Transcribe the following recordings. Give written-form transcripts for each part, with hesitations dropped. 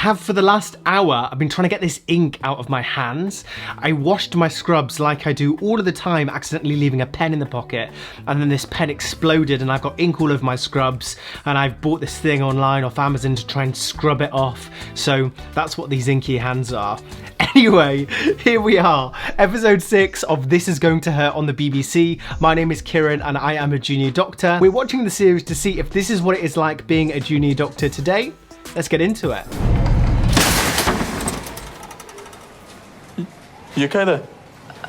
have for the last hour. I've been trying to get this ink out of my hands. I washed my scrubs like I do all of the time, accidentally leaving a pen in the pocket, and then this pen exploded and I've got ink all over my scrubs, and I've bought this thing online off Amazon to try and scrub it off. So that's what these inky hands are. Anyway, here we are, episode 6 of This Is Going to Hurt on the BBC. My name is Kiran and I am a junior doctor. We're watching the series to see if this is what it is like being a junior doctor today. Let's get into it. You okay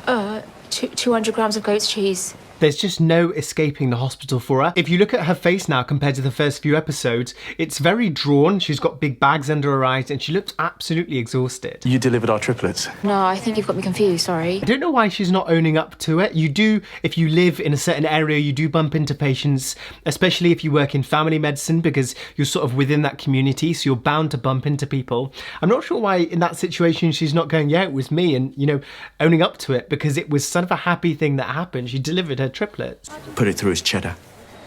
there? 200 grams of goat's cheese. There's just no escaping the hospital for her. If you look at her face now compared to the first few episodes, it's very drawn. She's got big bags under her eyes and she looks absolutely exhausted. You delivered our triplets. No, I think you've got me confused, sorry. I don't know why she's not owning up to it. You do, if you live in a certain area, you do bump into patients, especially if you work in family medicine, because you're sort of within that community, so you're bound to bump into people. I'm not sure why in that situation she's not going, yeah, it was me, and, you know, owning up to it, because it was sort of a happy thing that happened. She delivered her triplets. Put it through as cheddar.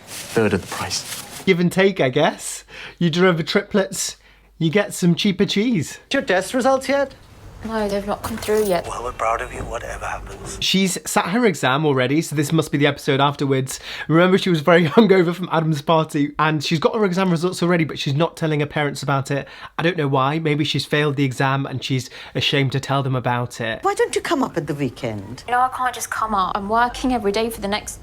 Third of the price. Give and take, I guess. You deliver triplets, you get some cheaper cheese. Your test results yet? No, they've not come through yet. Well, we're proud of you, whatever happens. She's sat her exam already, so this must be the episode afterwards. Remember, she was very hungover from Adam's party, and she's got her exam results already, but she's not telling her parents about it. I don't know why. Maybe she's failed the exam and she's ashamed to tell them about it. Why don't you come up at the weekend? You know, I can't just come up. I'm working every day for the next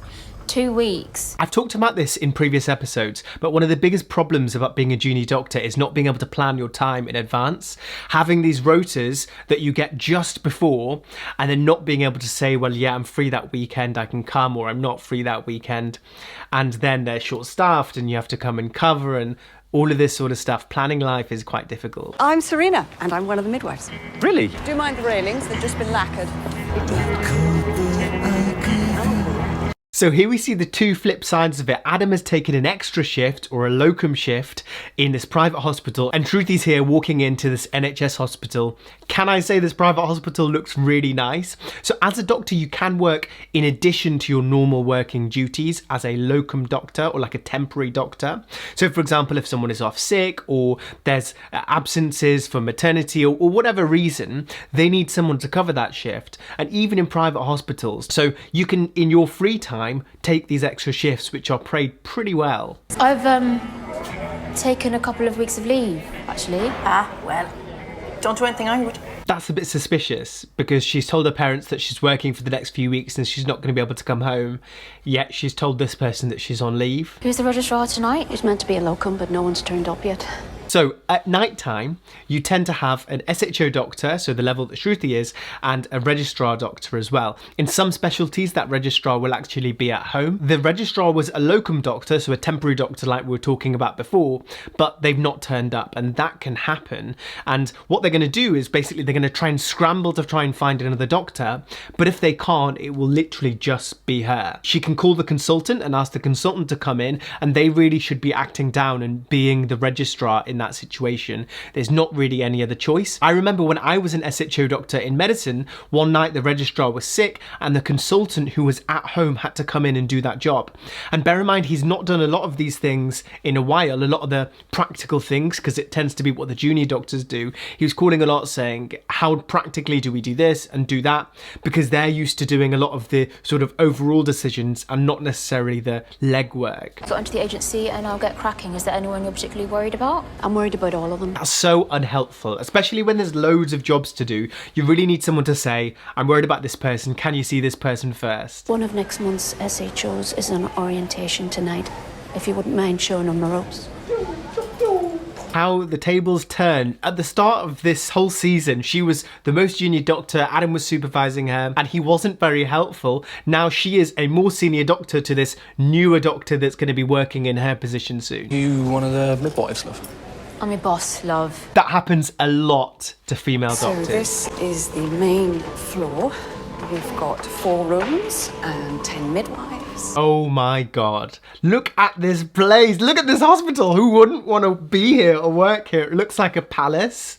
2 weeks. I've talked about this in previous episodes, but one of the biggest problems about being a junior doctor is not being able to plan your time in advance. Having these rotas that you get just before, and then not being able to say, well, yeah, I'm free that weekend, I can come, or I'm not free that weekend. And then they're short-staffed and you have to come and cover and all of this sort of stuff. Planning life is quite difficult. I'm Serena, and I'm one of the midwives. Really? Do you mind the railings? They've just been lacquered. So here we see the two flip sides of it. Adam has taken an extra shift or a locum shift in this private hospital, and Shruti's here walking into this NHS hospital. Can I say this private hospital looks really nice? So as a doctor, you can work in addition to your normal working duties as a locum doctor or like a temporary doctor. So for example, if someone is off sick or there's absences for maternity or whatever reason, they need someone to cover that shift. And even in private hospitals, so you can, in your free time, take these extra shifts, which are paid pretty well. I've taken a couple of weeks of leave, actually. Well, don't do anything I would. That's a bit suspicious because she's told her parents that she's working for the next few weeks and she's not going to be able to come home, yet she's told this person that she's on leave. Who's the registrar tonight? It's meant to be a locum, but no one's turned up yet. So at night time, you tend to have an SHO doctor, so the level that Shruti is, and a registrar doctor as well. In some specialties, that registrar will actually be at home. The registrar was a locum doctor, so a temporary doctor like we were talking about before, but they've not turned up, and that can happen. And what they're going to do is basically they're going to try and scramble to try and find another doctor, but if they can't, it will literally just be her. She can call the consultant and ask the consultant to come in, and they really should be acting down and being the registrar in that situation. There's not really any other choice. I remember when I was an SHO doctor in medicine, one night the registrar was sick and the consultant who was at home had to come in and do that job. And bear in mind, he's not done a lot of these things in a while, a lot of the practical things, because it tends to be what the junior doctors do. He was calling a lot saying, how practically do we do this and do that? Because they're used to doing a lot of the sort of overall decisions and not necessarily the legwork. Got into the agency and I'll get cracking. Is there anyone you're particularly worried about? I'm worried about all of them. That's so unhelpful, especially when there's loads of jobs to do. You really need someone to say, I'm worried about this person, can you see this person first? One of next month's SHOs is on orientation tonight. If you wouldn't mind showing them the ropes. How the tables turn. At the start of this whole season, she was the most junior doctor, Adam was supervising her, and he wasn't very helpful. Now she is a more senior doctor to this newer doctor that's going to be working in her position soon. You one of the midwives, love? I'm your boss, love. That happens a lot to female doctors. So this is the main floor. We've got 4 rooms and 10 midwives. this. Oh my God. Look at this place. Look at this hospital. Who wouldn't want to be here or work here? It looks like a palace.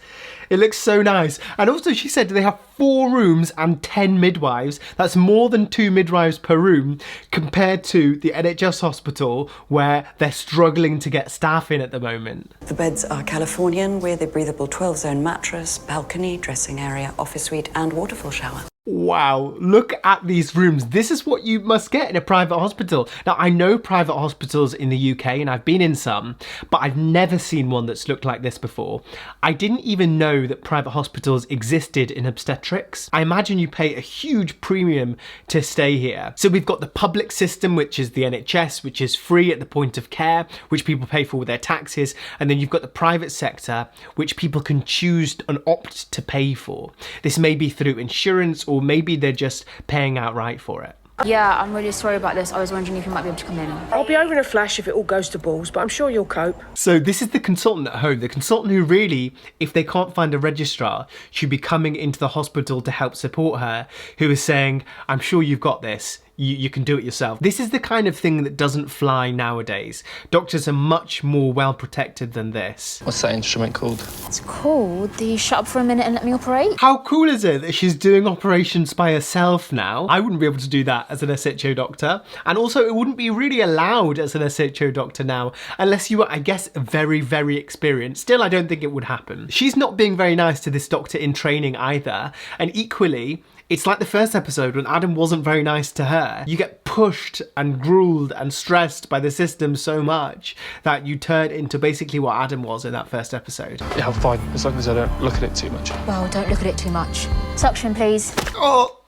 It looks so nice. And also she said they have 4 rooms and 10 midwives. That's more than 2 midwives per room compared to the NHS hospital where they're struggling to get staff in at the moment. The beds are Californian with a breathable 12-zone mattress, balcony, dressing area, office suite and waterfall shower. Wow, look at these rooms. This is what you must get in a private hospital. Now, I know private hospitals in the UK and I've been in some, but I've never seen one that's looked like this before. I didn't even know that private hospitals existed in obstetrics. I imagine you pay a huge premium to stay here. So we've got the public system, which is the NHS, which is free at the point of care, which people pay for with their taxes. And then you've got the private sector, which people can choose and opt to pay for. This may be through insurance or maybe they're just paying outright for it. Yeah, I'm really sorry about this. I was wondering if you might be able to come in. I'll be over in a flash if it all goes to balls, but I'm sure you'll cope. So this is the consultant at home, the consultant who really, if they can't find a registrar, should be coming into the hospital to help support her, who is saying, I'm sure you've got this. You can do it yourself. This is the kind of thing that doesn't fly nowadays. Doctors are much more well protected than this. What's that instrument called? It's called the shut up for a minute and let me operate. How cool is it that she's doing operations by herself now? I wouldn't be able to do that as an SHO doctor. And also it wouldn't be really allowed as an SHO doctor now, unless you were, I guess, very, very experienced. Still, I don't think it would happen. She's not being very nice to this doctor in training either. And equally, it's like the first episode when Adam wasn't very nice to her. You get pushed and groomed and stressed by the system so much that you turn into basically what Adam was in that first episode. Yeah, I'm fine, as long as I don't look at it too much. Well, don't look at it too much. Suction, please. Oh,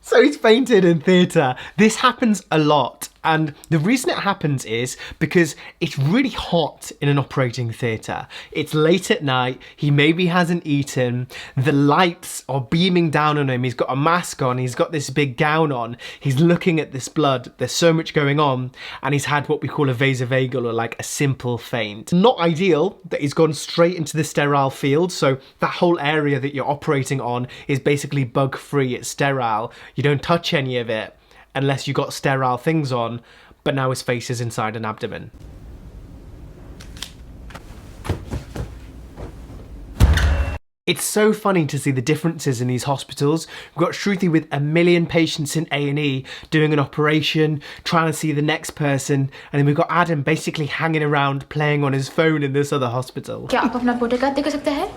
so he's fainted in theatre. This happens a lot. And the reason it happens is because it's really hot in an operating theatre. It's late at night, he maybe hasn't eaten, the lights are beaming down on him, he's got a mask on, he's got this big gown on, he's looking at this blood, there's so much going on, and he's had what we call a vasovagal, or like a simple faint. Not ideal that he's gone straight into the sterile field, so that whole area that you're operating on is basically bug-free, it's sterile, you don't touch any of it unless you got sterile things on, but now his face is inside an abdomen. It's so funny to see the differences in these hospitals. We've got Shruti with 1 million patients in A&E doing an operation, trying to see the next person, and then we've got Adam basically hanging around playing on his phone in this other hospital. क्या आप अपना photo दिखा सकते हैं?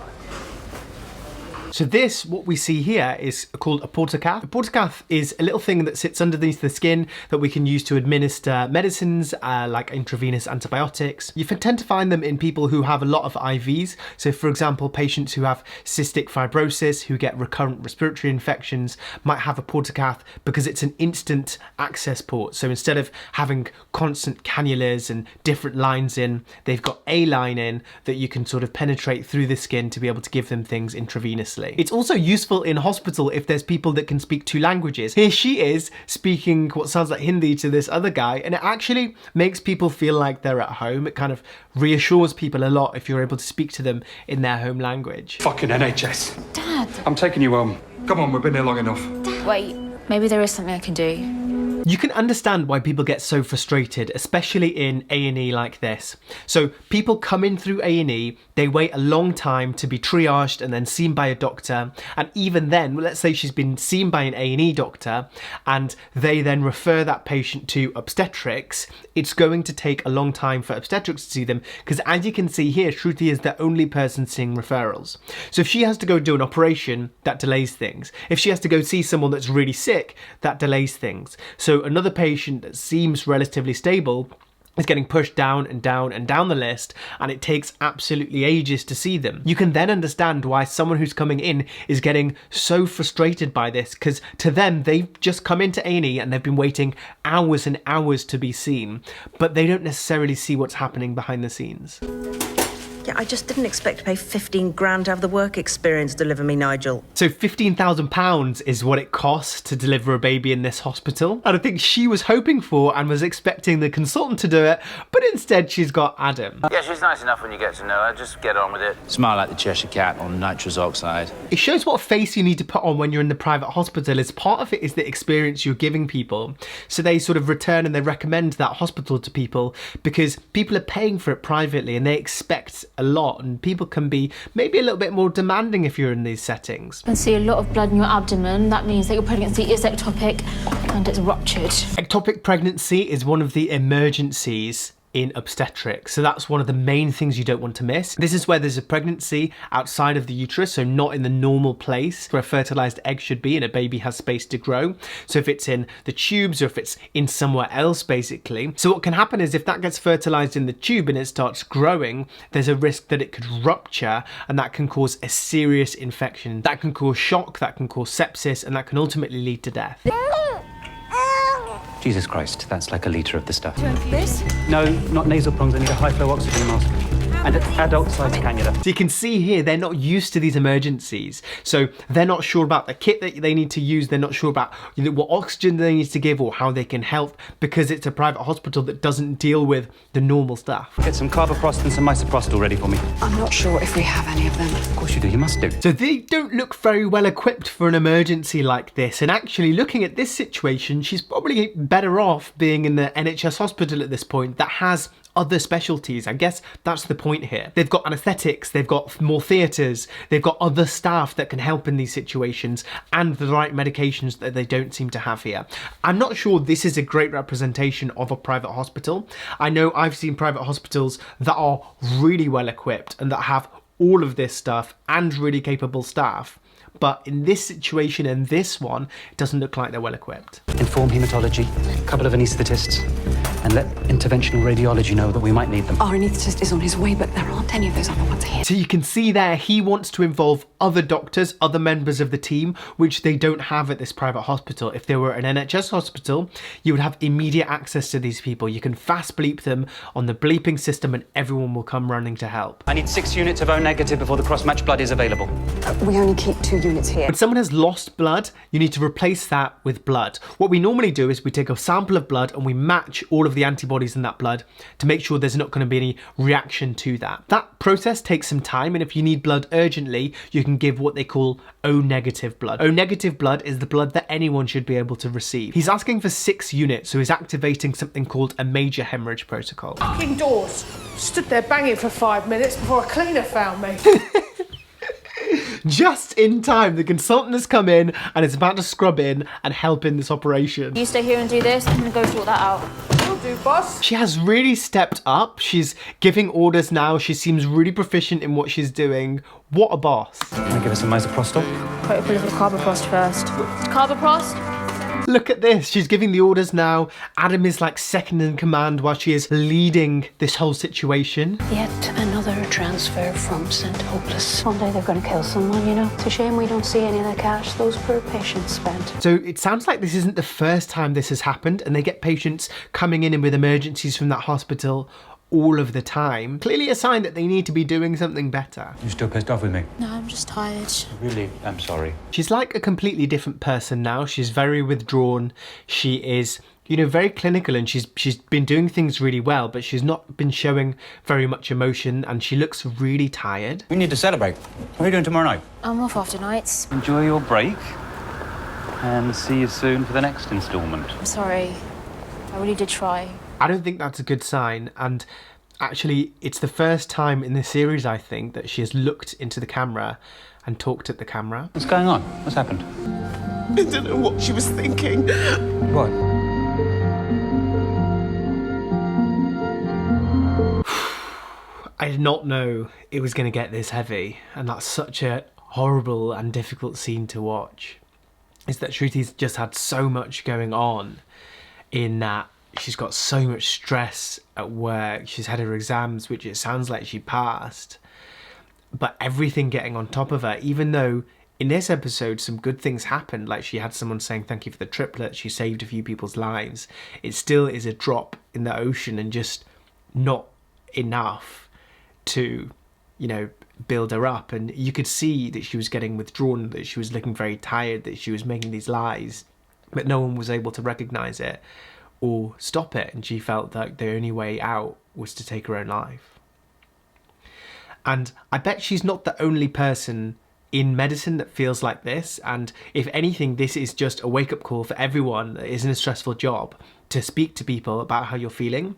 So this, what we see here, is called a portacath. A portacath is a little thing that sits underneath the skin that we can use to administer medicines like intravenous antibiotics. You tend to find them in people who have a lot of IVs. So for example, patients who have cystic fibrosis, who get recurrent respiratory infections, might have a portacath because it's an instant access port. So instead of having constant cannulas and different lines in, they've got a line in that you can sort of penetrate through the skin to be able to give them things intravenously. It's also useful in hospital if there's people that can speak 2 languages. Here she is speaking what sounds like Hindi to this other guy, and it actually makes people feel like they're at home. It kind of reassures people a lot if you're able to speak to them in their home language. Fucking NHS. Dad. I'm taking you home. Come on, we've been here long enough. Wait, maybe there is something I can do. You can understand why people get so frustrated, especially in A&E like this. So people come in through A&E, they wait a long time to be triaged and then seen by a doctor. And even then, let's say she's been seen by an A&E doctor and they then refer that patient to obstetrics, it's going to take a long time for obstetrics to see them because as you can see here, Shruti is the only person seeing referrals. So if she has to go do an operation, that delays things. If she has to go see someone that's really sick, that delays things. So another patient that seems relatively stable is getting pushed down and down and down the list, and it takes absolutely ages to see them. You can then understand why someone who's coming in is getting so frustrated by this, because to them, they've just come into A&E and they've been waiting hours and hours to be seen, but they don't necessarily see what's happening behind the scenes. Yeah, I just didn't expect to pay 15 grand to have the work experience deliver me, Nigel. So £15,000 is what it costs to deliver a baby in this hospital. And I think she was hoping for and was expecting the consultant to do it, but instead she's got Adam. Yeah, she's nice enough when you get to know her. Just get on with it. Smile like the Cheshire Cat on nitrous oxide. It shows what face you need to put on when you're in the private hospital. As part of it is the experience you're giving people. So they sort of return and they recommend that hospital to people because people are paying for it privately and they expect a lot, and people can be maybe a little bit more demanding if you're in these settings. You can see a lot of blood in your abdomen. That means that your pregnancy is ectopic and it's ruptured. Ectopic pregnancy is one of the emergencies in obstetrics, so that's one of the main things you don't want to miss. This is where there's a pregnancy outside of the uterus, so not in the normal place where a fertilized egg should be and a baby has space to grow. So if it's in the tubes or if it's in somewhere else, basically. So what can happen is if that gets fertilized in the tube and it starts growing, there's a risk that it could rupture, and that can cause a serious infection. That can cause shock, that can cause sepsis, and that can ultimately lead to death. Jesus Christ, that's like a litre of the stuff. Do you want this? No, not nasal prongs, I need a high-flow oxygen mask. And an adult-sized cannula. So you can see here, they're not used to these emergencies. So they're not sure about the kit that they need to use. They're not sure about what oxygen they need to give or how they can help, because it's a private hospital that doesn't deal with the normal stuff. Get some carboprost and some misoprostol ready for me. I'm not sure if we have any of them. Of course you do, you must do. So they don't look very well equipped for an emergency like this. And actually, looking at this situation, she's probably better off being in the NHS hospital at this point that has other specialties. I guess that's the point here. They've got anaesthetics, they've got more theatres, they've got other staff that can help in these situations, and the right medications that they don't seem to have here. I'm not sure this is a great representation of a private hospital. I know I've seen private hospitals that are really well equipped and that have all of this stuff and really capable staff. But in this situation and this one, it doesn't look like they're well equipped. Inform haematology, a couple of anaesthetists, and let interventional radiology know that we might need them. Our anaesthetist is on his way, but there aren't any of those other ones here. So you can see there, he wants to involve other doctors, other members of the team, which they don't have at this private hospital. If they were an NHS hospital, you would have immediate access to these people. You can fast bleep them on the bleeping system and everyone will come running to help. I need 6 units of O negative before the cross-match blood is available. We only keep 2 units here. When someone has lost blood, you need to replace that with blood. What we normally do is we take a sample of blood and we match all of the antibodies in that blood to make sure there's not going to be any reaction to that. That process takes some time, and if you need blood urgently, you can give what they call O negative blood. O negative blood is the blood that anyone should be able to receive. He's asking for 6 units, so he's activating something called a major hemorrhage protocol. Fucking doors. Stood there banging for 5 minutes before a cleaner found me. Just in time, the consultant has come in and is about to scrub in and help in this operation. You stay here and do this. I'm gonna go sort that out. Will do, boss. She has really stepped up. She's giving orders now. She seems really proficient in what she's doing. What a boss. Can I give her some misoprostol? Put a little carboprost first. Carboprost? Look at this, she's giving the orders now. Adam is like second in command while she is leading this whole situation. Yet another transfer from St. Hopeless. One day they're going to kill someone, you know. It's a shame we don't see any of the cash those poor patients spent. So it sounds like this isn't the first time this has happened, and they get patients coming in with emergencies from that hospital all of the time. Clearly a sign that they need to be doing something better. You still pissed off with me? No, I'm just tired. Really, I'm sorry. She's like a completely different person now. She's very withdrawn. She is, you know, very clinical, and she's been doing things really well, but she's not been showing very much emotion, and she looks really tired. We need to celebrate. What are you doing tomorrow night? I'm off after nights. Enjoy your break, and see you soon for the next instalment. I'm sorry. I really did try. I don't think that's a good sign, and actually it's the first time in this series, I think, that she has looked into the camera and talked at the camera. What's going on? What's happened? I don't know what she was thinking. What? I did not know it was going to get this heavy, and that's such a horrible and difficult scene to watch. Is that Shruti's just had so much going on in that she's got so much stress at work. She's had her exams, which it sounds like she passed, but everything getting on top of her, even though in this episode some good things happened, like she had someone saying thank you for the triplet, she saved a few people's lives, it still is a drop in the ocean and just not enough to you know, build her up. And you could see that she was getting withdrawn, that she was looking very tired, that she was making these lies, but no one was able to recognize it or stop it. And she felt like the only way out was to take her own life. And I bet she's not the only person in medicine that feels like this. And if anything, this is just a wake-up call for everyone that is in a stressful job to speak to people about how you're feeling.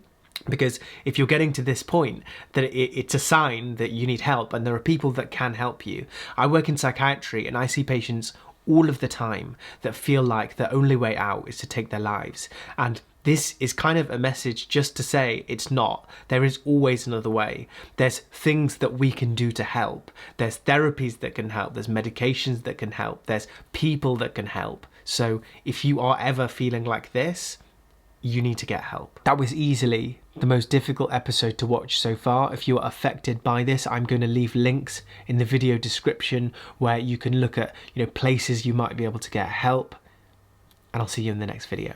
Because if you're getting to this point, that it's a sign that you need help, and there are people that can help you. I work in psychiatry and I see patients all of the time that feel like the only way out is to take their lives. And this is kind of a message just to say it's not. There is always another way. There's things that we can do to help. There's therapies that can help. There's medications that can help. There's people that can help. So if you are ever feeling like this, you need to get help. That was easily the most difficult episode to watch so far. If you are affected by this, I'm going to leave links in the video description where you can look at, you know, places you might be able to get help. And I'll see you in the next video.